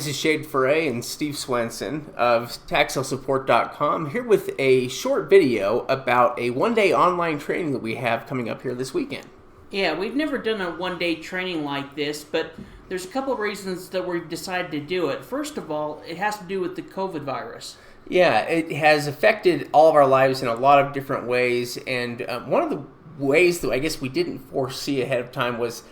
This is Ferre and Steve Swenson of TaxLiensupport.com here with a short video about a one-day online training that we have coming up here this weekend. Yeah, we've never done a one-day training like this, but there's a couple of reasons that we've decided to do it. First of all, it has to do with the COVID virus. Yeah, it has affected all of our lives in a lot of different ways, and one of the ways that I guess we didn't foresee ahead of time was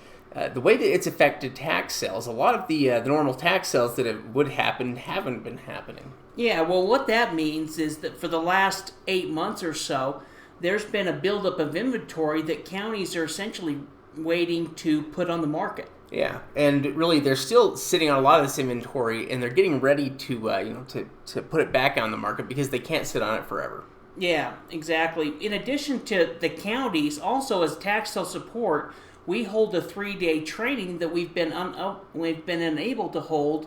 the way that it's affected tax sales. A lot of the normal tax sales that would happen haven't been happening. Yeah, well, what that means is that for the last 8 months or so, there's been a buildup of inventory that counties are essentially waiting to put on the market. Yeah, and really they're still sitting on a lot of this inventory, and they're getting ready to to put it back on the market because they can't sit on it forever. Yeah, exactly. In addition to the counties, also as tax sale support, we hold a 3-day training that we've been unable to hold,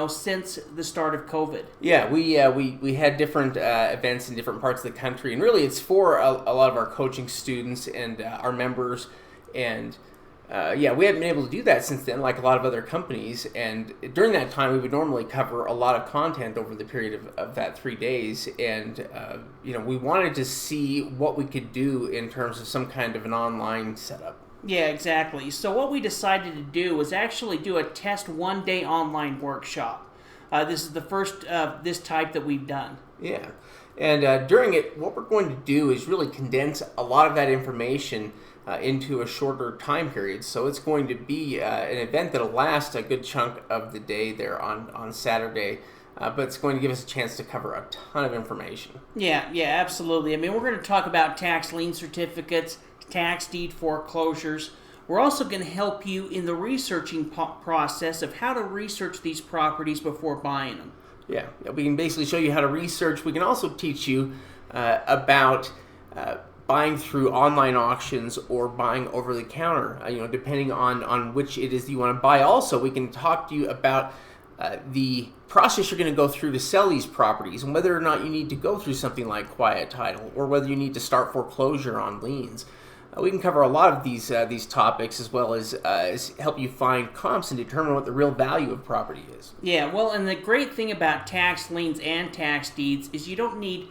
since the start of COVID. Yeah, we had different events in different parts of the country, and really it's for a lot of our coaching students and our members, and we haven't been able to do that since then, like a lot of other companies. And during that time, we would normally cover a lot of content over the period of that 3 days, and we wanted to see what we could do in terms of some kind of an online setup. Yeah, exactly. So what we decided to do was actually do a test one-day online workshop. This is the first of this type that we've done. Yeah, and during it, what we're going to do is really condense a lot of that information into a shorter time period. So it's going to be an event that'll last a good chunk of the day there on Saturday, but it's going to give us a chance to cover a ton of information. Yeah, absolutely. I mean, we're going to talk about tax lien certificates, tax deed foreclosures. We're also going to help you in the researching process of how to research these properties before buying them. Yeah, we can basically show you how to research. We can also teach you about buying through online auctions or buying over the counter, depending on which it is that you want to buy. Also, we can talk to you about the process you're going to go through to sell these properties, and whether or not you need to go through something like quiet title, or whether you need to start foreclosure on liens. We can cover a lot of these topics, as well as help you find comps and determine what the real value of property is. Yeah, well, and the great thing about tax liens and tax deeds is you don't need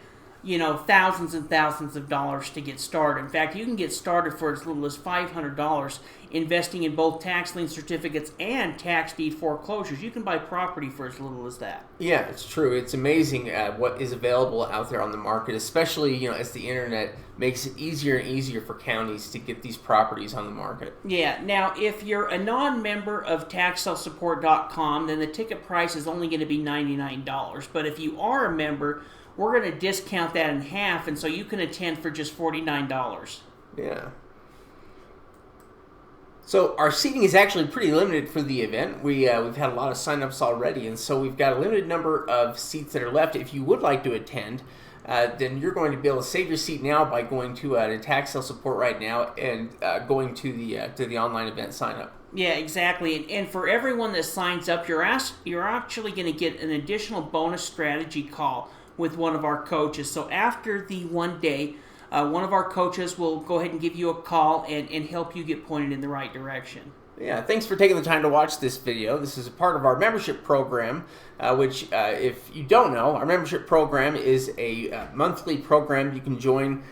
thousands and thousands of dollars to get started. In fact, you can get started for as little as $500 investing in both tax lien certificates and tax deed foreclosures. You can buy property for as little as that. Yeah, it's true. It's amazing what is available out there on the market, especially as the internet makes it easier and easier for counties to get these properties on the market. Yeah. Now, if you're a non-member of TaxLiensupport.com, then the ticket price is only going to be $99. But if you are a member, we're going to discount that in half, and so you can attend for just $49. Yeah. So our seating is actually pretty limited for the event. We've had a lot of sign-ups already, and so we've got a limited number of seats that are left. If you would like to attend, then you're going to be able to save your seat now by going to Tax Sale Support right now and going to the online event sign-up. Yeah, exactly. And for everyone that signs up, you're actually going to get an additional bonus strategy call with one of our coaches. So after the one day, one of our coaches will go ahead and give you a call and help you get pointed in the right direction. Yeah, thanks for taking the time to watch this video. This is a part of our membership program, which, if you don't know, our membership program is a monthly program you can join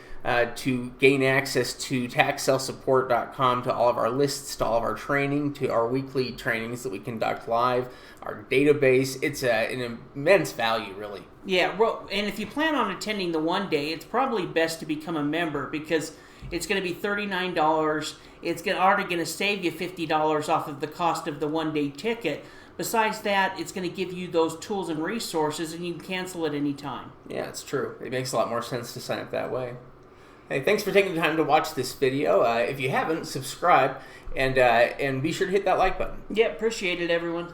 to gain access to TaxSaleSupport.com, to all of our lists, to all of our training, to our weekly trainings that we conduct live, our database. It's an immense value, really. Yeah, well, and if you plan on attending the one day, it's probably best to become a member because it's going to be $39. It's already going to save you $50 off of the cost of the one-day ticket. Besides that, it's going to give you those tools and resources, and you can cancel at any time. Yeah, it's true. It makes a lot more sense to sign up that way. Hey, thanks for taking the time to watch this video. If you haven't, subscribe, and be sure to hit that like button. Yeah, appreciate it, everyone.